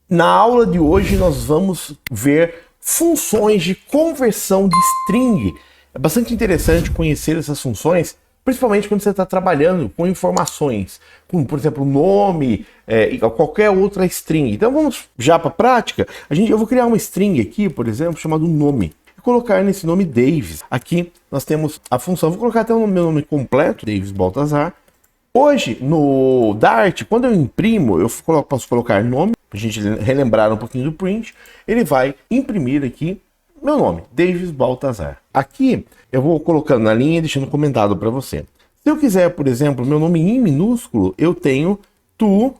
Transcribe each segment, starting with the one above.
Na aula de hoje nós vamos ver funções de conversão de string. É bastante interessante conhecer essas funções, principalmente quando você está trabalhando com informações, como por exemplo nome, qualquer outra string. Então vamos já para a prática. Eu vou criar uma string aqui, por exemplo, chamado nome. E colocar nesse nome Davis. Aqui nós temos a função, vou colocar até o meu nome completo, Davis Baltazar. Hoje no Dart, quando eu imprimo, eu posso colocar nome. Para a gente relembrar um pouquinho do print, ele vai imprimir aqui meu nome, Davis Baltazar. Aqui eu vou colocando na linha e deixando comentado para você. Se eu quiser, por exemplo, meu nome em minúsculo, eu tenho to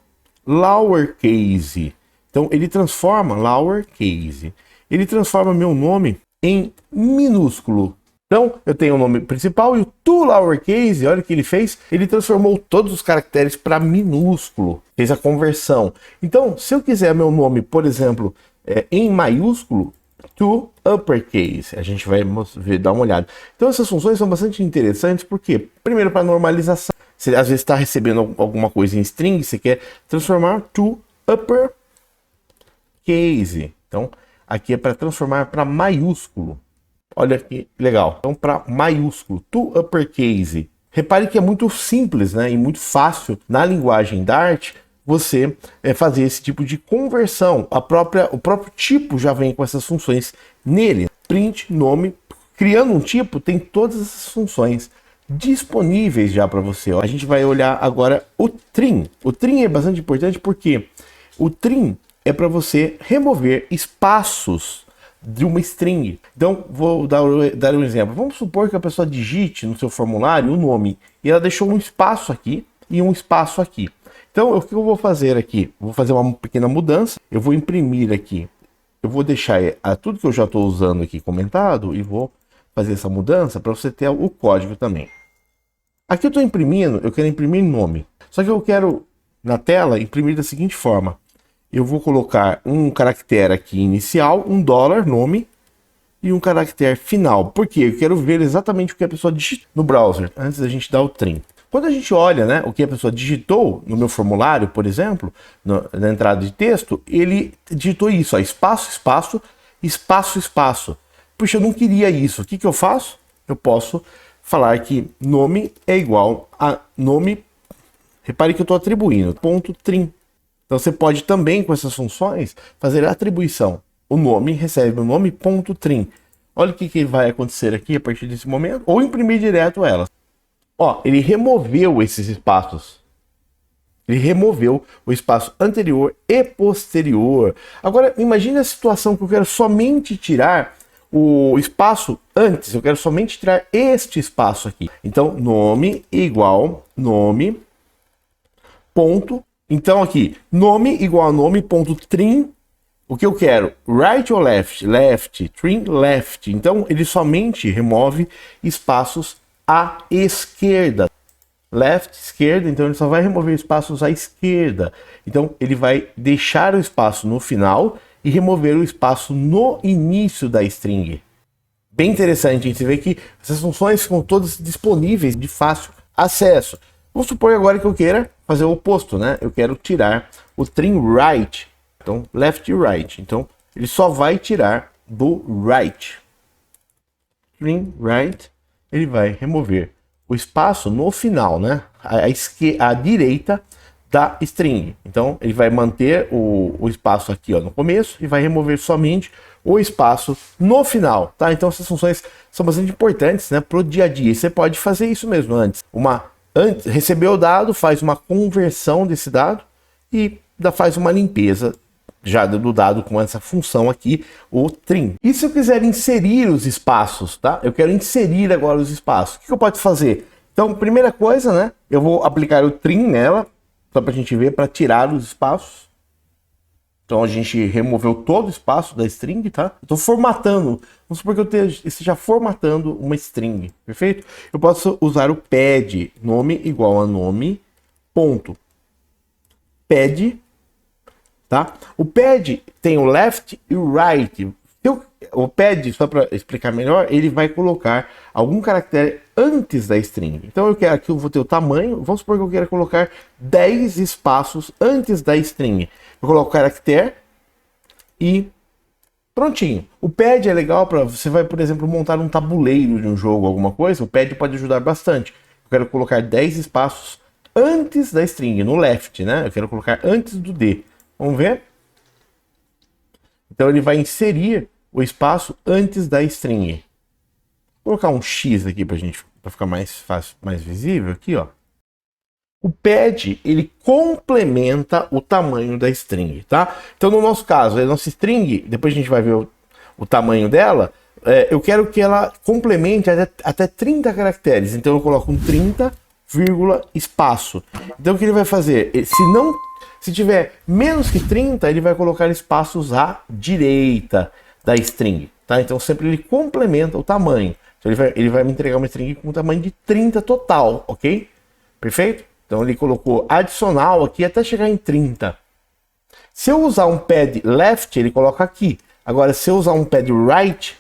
lowercase. Então ele transforma lowercase. Ele transforma meu nome em minúsculo. Então, eu tenho o nome principal e o to lowercase, olha o que ele fez, ele transformou todos os caracteres para minúsculo, fez a conversão. Então, se eu quiser meu nome, por exemplo, em maiúsculo, to uppercase, a gente vai dar uma olhada. Então, essas funções são bastante interessantes, porque, primeiro, para normalização, você às vezes está recebendo alguma coisa em string, você quer transformar to uppercase. Então, aqui é para transformar para maiúsculo. Olha que legal. Então, para maiúsculo, to uppercase. Repare que é muito simples, né? E muito fácil na linguagem Dart você fazer esse tipo de conversão. O próprio tipo já vem com essas funções nele. Print, nome. Criando um tipo, tem todas essas funções disponíveis já para você. A gente vai olhar agora o trim. O trim é bastante importante porque o trim é para você remover espaços de uma string. Então, vou dar um exemplo. Vamos supor que a pessoa digite no seu formulário o nome e ela deixou um espaço aqui e um espaço aqui. Então, o que eu vou fazer aqui? Vou fazer uma pequena mudança. Eu vou imprimir aqui. Eu vou deixar tudo que eu já estou usando aqui comentado e vou fazer essa mudança para você ter o código também. Aqui eu estou imprimindo, eu quero imprimir nome. Só que eu quero, na tela, imprimir da seguinte forma. Eu vou colocar um caractere aqui inicial, um dólar, nome, e um caractere final. Por quê? Eu quero ver exatamente o que a pessoa digitou no browser, antes da gente dar o trim. Quando a gente olha, né, o que a pessoa digitou no meu formulário, por exemplo, na entrada de texto, ele digitou isso, ó, espaço, espaço, espaço, espaço. Puxa, eu não queria isso. O que eu faço? Eu posso falar que nome é igual a nome, repare que eu estou atribuindo, ponto trim. Então você pode também, com essas funções, fazer a atribuição. O nome recebe o nome ponto trim. Olha o que vai acontecer aqui a partir desse momento. Ou imprimir direto ela. Ó, ele removeu esses espaços. Ele removeu o espaço anterior e posterior. Agora, imagine a situação que eu quero somente tirar o espaço antes. Eu quero somente tirar este espaço aqui. Então, nome igual nome ponto. Então aqui, nome igual a nome, ponto trim, o que eu quero? Right ou left? Left, trim, left. Então ele somente remove espaços à esquerda. Left, esquerda, então ele só vai remover espaços à esquerda. Então ele vai deixar o espaço no final e remover o espaço no início da string. Bem interessante, hein? Você vê que essas funções ficam todas disponíveis de fácil acesso. Vamos supor agora que eu queira fazer o oposto, né? Eu quero tirar o trim right. Então, left e right. Então, ele só vai tirar do right. Trim right, ele vai remover o espaço no final, né? A direita da string. Então, ele vai manter o espaço aqui, ó, no começo e vai remover somente o espaço no final, tá? Então, essas funções são bastante importantes, né, pro dia a dia. E você pode fazer isso mesmo antes. Recebeu o dado, faz uma conversão desse dado e faz uma limpeza já do dado com essa função aqui, o trim. E se eu quiser inserir os espaços, tá? Eu quero inserir agora os espaços. O que eu posso fazer? Então, primeira coisa, né? Eu vou aplicar o trim nela, só para a gente ver, para tirar os espaços. Então a gente removeu todo o espaço da string, tá? Estou formatando. Vamos supor que eu esteja formatando uma string, perfeito? Eu posso usar o pad, nome igual a nome, ponto. Pad, tá? O pad tem o left e o right. O pad, só para explicar melhor, ele vai colocar algum caractere antes da string. Então eu quero aqui, eu vou ter o tamanho, vamos supor que eu queira colocar 10 espaços antes da string. Eu coloco o caractere e prontinho. O pad é legal para você vai, por exemplo, montar um tabuleiro de um jogo, alguma coisa. O pad pode ajudar bastante. Eu quero colocar 10 espaços antes da string, no left, né? Eu quero colocar antes do D. Vamos ver? Então ele vai inserir o espaço antes da string. Vou colocar um X aqui para ficar mais fácil, mais visível aqui, ó. O pad, ele complementa o tamanho da string, tá? Então, no nosso caso, a nossa string, depois a gente vai ver o tamanho dela, eu quero que ela complemente até 30 caracteres. Então, eu coloco um 30, vírgula, espaço. Então, o que ele vai fazer? Se tiver menos que 30, ele vai colocar espaços à direita da string, tá? Então, sempre ele complementa o tamanho. Então, ele vai me entregar uma string com um tamanho de 30 total, ok? Perfeito? Então ele colocou adicional aqui até chegar em 30. Se eu usar um pad left, ele coloca aqui. Agora, se eu usar um pad right,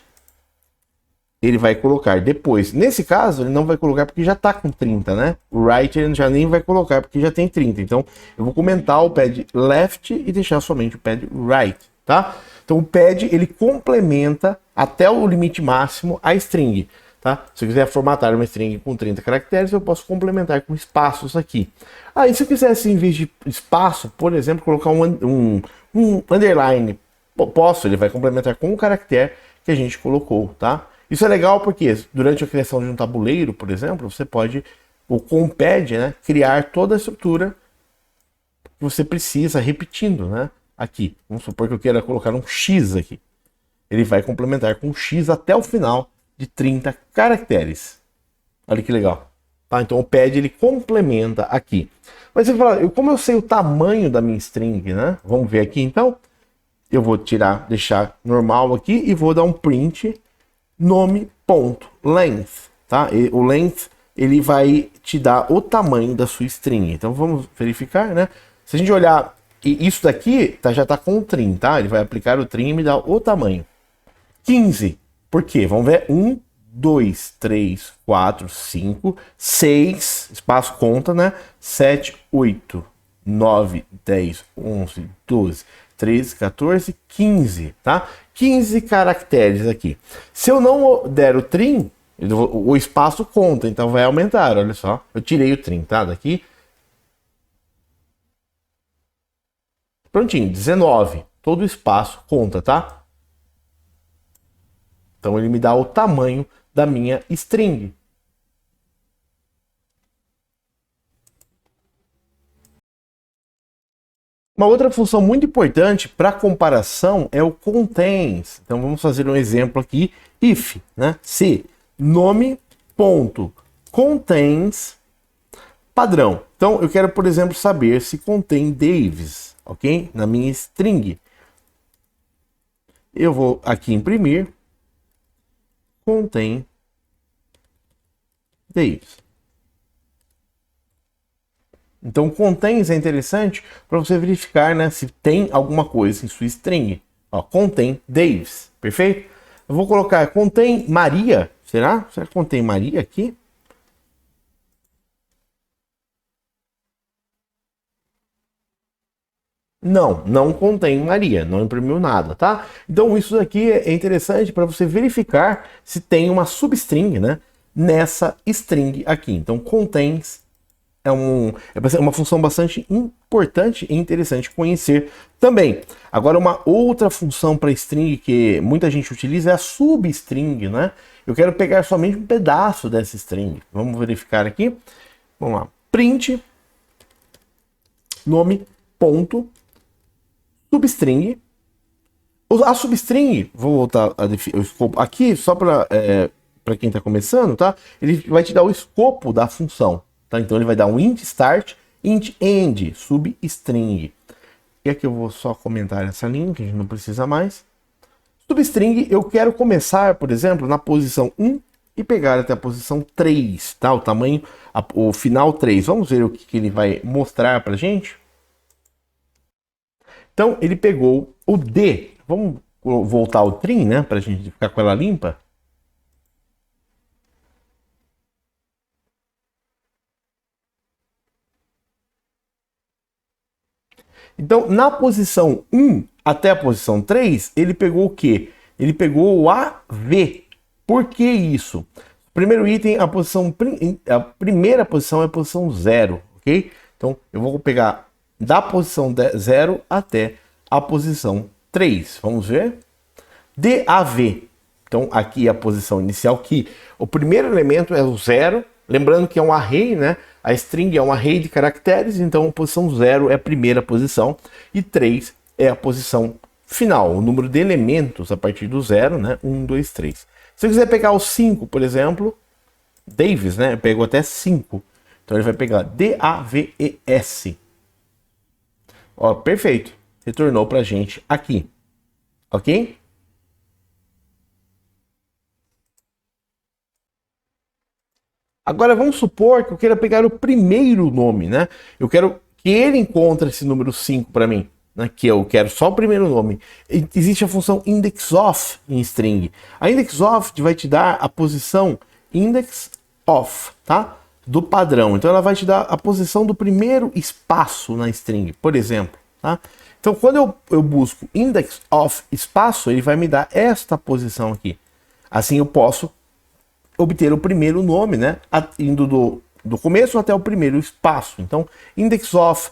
ele vai colocar depois. Nesse caso, ele não vai colocar porque já está com 30, né? O right ele já nem vai colocar porque já tem 30. Então, eu vou comentar o pad left e deixar somente o pad right, tá? Então, o pad, ele complementa até o limite máximo a string. Tá? Se eu quiser formatar uma string com 30 caracteres, eu posso complementar com espaços aqui. Aí, se eu quisesse, em vez de espaço, por exemplo, colocar um underline, posso, ele vai complementar com o caractere que a gente colocou, tá? Isso é legal porque durante a criação de um tabuleiro, por exemplo, você pode, com o pad, né, criar toda a estrutura que você precisa, repetindo, né? Aqui, vamos supor que eu queira colocar um X aqui. Ele vai complementar com um X até o final de 30 caracteres. Olha que legal. Tá? Então o pad ele complementa aqui. Mas você fala, como eu sei o tamanho da minha string, né? Vamos ver aqui então. Eu vou deixar normal aqui e vou dar um print nome.length, tá? E o length ele vai te dar o tamanho da sua string. Então vamos verificar, né? Se a gente olhar, isso daqui já está com o trim, tá? Ele vai aplicar o trim e me dar o tamanho. 15. Por quê? Vamos ver. 1, 2, 3, 4, 5, 6, espaço conta, né? 7, 8, 9, 10, 11, 12, 13, 14, 15, tá? 15 caracteres aqui. Se eu não der o trim, o espaço conta, então vai aumentar, olha só. Eu tirei o trim, tá? Daqui. Prontinho, 19. Todo o espaço conta, tá? Então ele me dá o tamanho da minha string. Uma outra função muito importante para comparação é o contains. Então vamos fazer um exemplo aqui, if, né? Se nome.contains padrão. Então eu quero, por exemplo, saber se contém Davis, ok? Na minha string. Eu vou aqui imprimir contém Davis. Então, contains é interessante para você verificar, né, se tem alguma coisa em sua string. Ó, contém Davis, perfeito? Eu vou colocar contém Maria. Será? Será que contém Maria aqui? Não, não contém Maria, não imprimiu nada, tá? Então isso daqui é interessante para você verificar se tem uma substring, né, nessa string aqui. Então contains é uma função bastante importante e interessante conhecer também. Agora uma outra função para string que muita gente utiliza é a substring, né? Eu quero pegar somente um pedaço dessa string. Vamos verificar aqui. Vamos lá. Print nome ponto substring. A substring, vou voltar o escopo aqui só para quem está começando, tá? Ele vai te dar o escopo da função, tá? Então ele vai dar um int start, int end, substring. E aqui eu vou só comentar essa linha que a gente não precisa mais. Substring, eu quero começar, por exemplo, na posição 1 e pegar até a posição 3, tá? O tamanho, o final 3. Vamos ver o que ele vai mostrar pra gente. Então, ele pegou o D. Vamos voltar ao trim, né? Para a gente ficar com ela limpa. Então, na posição 1, até a posição 3, ele pegou o quê? Ele pegou o AV. Por que isso? Primeiro item, a primeira posição é a posição 0, ok? Então, eu vou pegar da posição 0 até a posição 3. Vamos ver? DAV. Então, aqui é a posição inicial, que o primeiro elemento é o 0. Lembrando que é um array, né? A string é um array de caracteres, então a posição 0 é a primeira posição e 3 é a posição final, o número de elementos a partir do 0, né? 1, 2, 3. Se eu quiser pegar o 5, por exemplo, Davis, né? Pegou até 5. Então ele vai pegar DAVES. Ó, perfeito. Retornou pra gente aqui. Ok? Agora vamos supor que eu queira pegar o primeiro nome, né? Eu quero que ele encontre esse número 5 para mim, né? Que eu quero só o primeiro nome. Existe a função indexOf em string. A indexOf vai te dar a posição indexOf, tá? Do padrão. Então ela vai te dar a posição do primeiro espaço na string, por exemplo, tá? Então quando eu busco indexOf espaço, ele vai me dar esta posição aqui. Assim eu posso obter o primeiro nome, né? Indo do começo até o primeiro espaço. Então, indexOf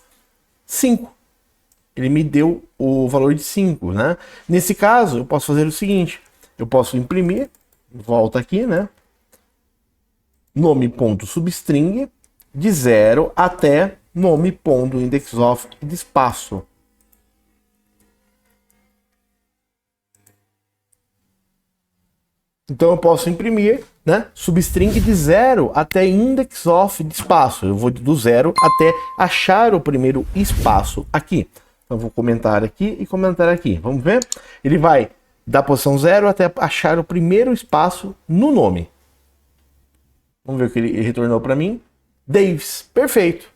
5. Ele me deu o valor de 5, né? Nesse caso, eu posso fazer o seguinte. Eu posso imprimir, volta aqui, né? Nome.substring de 0 até nome.indexOf de espaço. Então eu posso imprimir, né, substring de 0 até indexOf de espaço. Eu vou do 0 até achar o primeiro espaço aqui. Então eu vou comentar aqui e comentar aqui. Vamos ver? Ele vai da posição 0 até achar o primeiro espaço no nome. Vamos ver o que ele retornou para mim. Davis. Perfeito.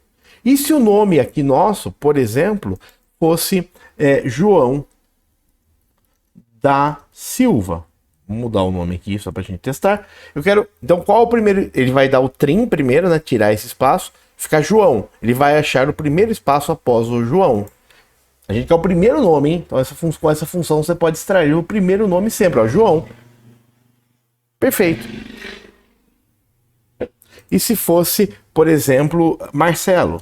E se o nome aqui nosso, por exemplo, fosse João da Silva? Vou mudar o nome aqui só para a gente testar. Eu quero. Então, qual o primeiro? Ele vai dar o trim primeiro, né? Tirar esse espaço. Ficar João. Ele vai achar o primeiro espaço após o João. A gente quer o primeiro nome, hein? Então, com essa função você pode extrair o primeiro nome sempre, ó. João. Perfeito. E se fosse, por exemplo, Marcelo?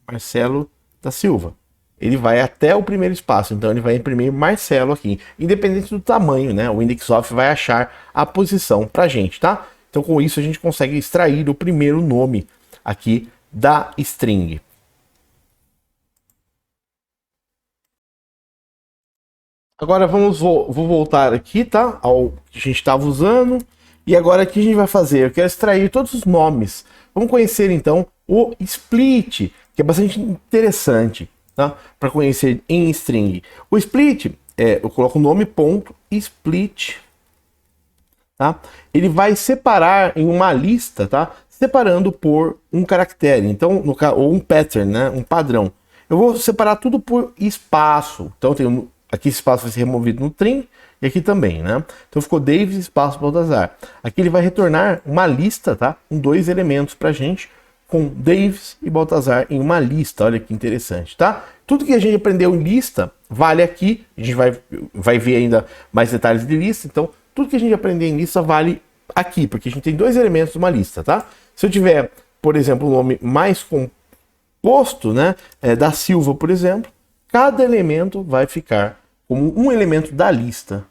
Marcelo da Silva. Ele vai até o primeiro espaço, então ele vai imprimir Marcelo aqui, independente do tamanho, né? O indexOf vai achar a posição pra gente, tá? Então com isso a gente consegue extrair o primeiro nome aqui da string. Agora vou voltar aqui, tá? Ao que a gente estava usando. E agora aqui a gente vai fazer, eu quero extrair todos os nomes. Vamos conhecer então o split, que é bastante interessante. Tá? Para conhecer em string. O split, eu coloco o nome ponto split, tá? Ele vai separar em uma lista, tá? Separando por um caractere, então ou um pattern, né? Um padrão. Eu vou separar tudo por espaço. Então tem aqui esse espaço vai ser removido no trim e aqui também, né? Então ficou Davis espaço Baltazar. Aqui ele vai retornar uma lista, tá? Com 2 elementos para gente, com Davis e Baltazar em uma lista. Olha que interessante, tá? Tudo que a gente aprendeu em lista vale aqui. A gente vai ver ainda mais detalhes de lista. Então, tudo que a gente aprender em lista vale aqui, porque a gente tem 2 elementos numa lista, tá? Se eu tiver, por exemplo, um nome mais composto, né, da Silva, por exemplo, cada elemento vai ficar como um elemento da lista.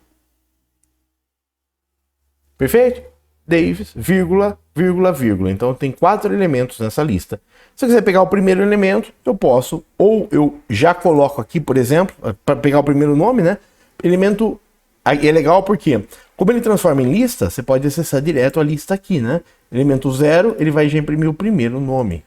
Perfeito? Davis, vírgula, vírgula, vírgula. Então tem 4 elementos nessa lista. Se eu quiser pegar o primeiro elemento, eu posso, ou eu já coloco aqui, por exemplo, para pegar o primeiro nome, né? Elemento, é legal porque, como ele transforma em lista, você pode acessar direto a lista aqui, né? Elemento 0, ele vai já imprimir o primeiro nome.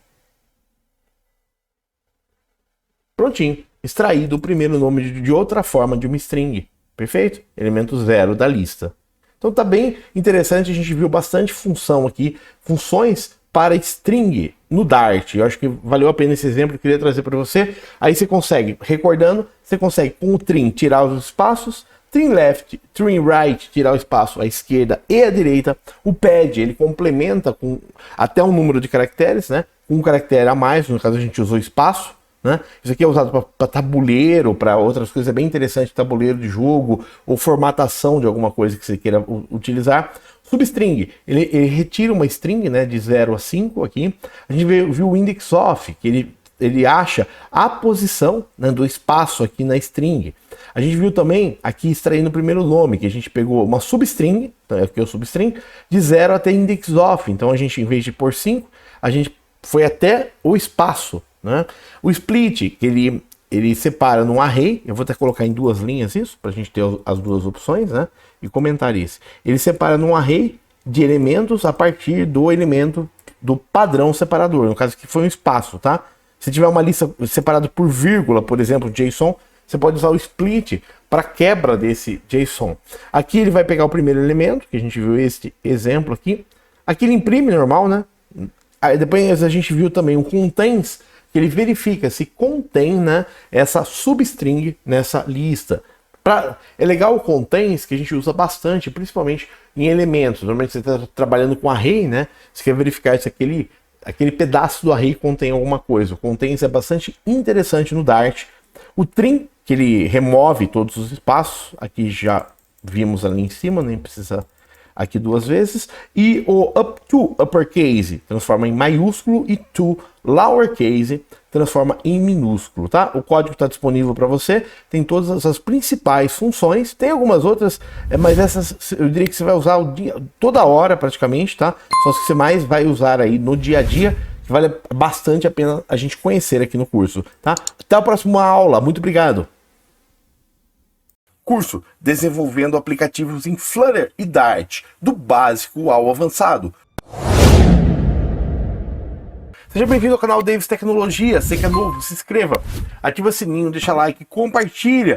Prontinho. Extraído o primeiro nome de outra forma de uma string. Perfeito? Elemento 0 da lista. Então tá bem interessante, a gente viu bastante função aqui, funções para string no Dart. Eu acho que valeu a pena esse exemplo que eu queria trazer para você. Aí você consegue, recordando, você consegue com o trim tirar os espaços, trim left, trim right, tirar o espaço à esquerda e à direita. O pad, ele complementa com até um número de caracteres, né? Um caractere a mais, no caso a gente usou espaço, né? Isso aqui é usado para tabuleiro, para outras coisas, é bem interessante, tabuleiro de jogo ou formatação de alguma coisa que você queira utilizar. Substring, ele retira uma string, né, de 0 a 5 aqui. A gente viu o index of, que ele acha a posição, né, do espaço aqui na string. A gente viu também aqui extraindo o primeiro nome, que a gente pegou uma substring, então aqui é o substring, de 0 até index of. Então a gente, em vez de pôr 5, a gente foi até o espaço, né? O split, que ele separa num array, eu vou até colocar em duas linhas isso, para a gente ter as duas opções, né? E comentar isso. Ele separa num array de elementos a partir do elemento do padrão separador, no caso que foi um espaço, tá? Se tiver uma lista separada por vírgula, por exemplo, JSON, você pode usar o split para quebra desse JSON. Aqui ele vai pegar o primeiro elemento, que a gente viu este exemplo aqui. Aqui ele imprime normal, né? Aí depois a gente viu também o contains, que ele verifica se contém, né, essa substring nessa lista. É legal o contains, que a gente usa bastante, principalmente em elementos. Normalmente você está trabalhando com array, né? Você quer verificar se aquele pedaço do array contém alguma coisa. O contains é bastante interessante no Dart. O trim, que ele remove todos os espaços, aqui já vimos ali em cima, nem precisa aqui duas vezes. E o up to uppercase transforma em maiúsculo e to lowercase transforma em minúsculo, tá? O código está disponível para você, tem todas as principais funções, tem algumas outras, mas essas eu diria que você vai usar toda hora praticamente, tá? Só que você mais vai usar aí no dia a dia, que vale bastante a pena a gente conhecer aqui no curso, tá? Até a próxima aula, muito obrigado! Curso Desenvolvendo Aplicativos em Flutter e Dart, do básico ao avançado. Seja bem-vindo ao canal Davis Tecnologia. Se é novo, se inscreva, ativa o sininho, deixa like, compartilha.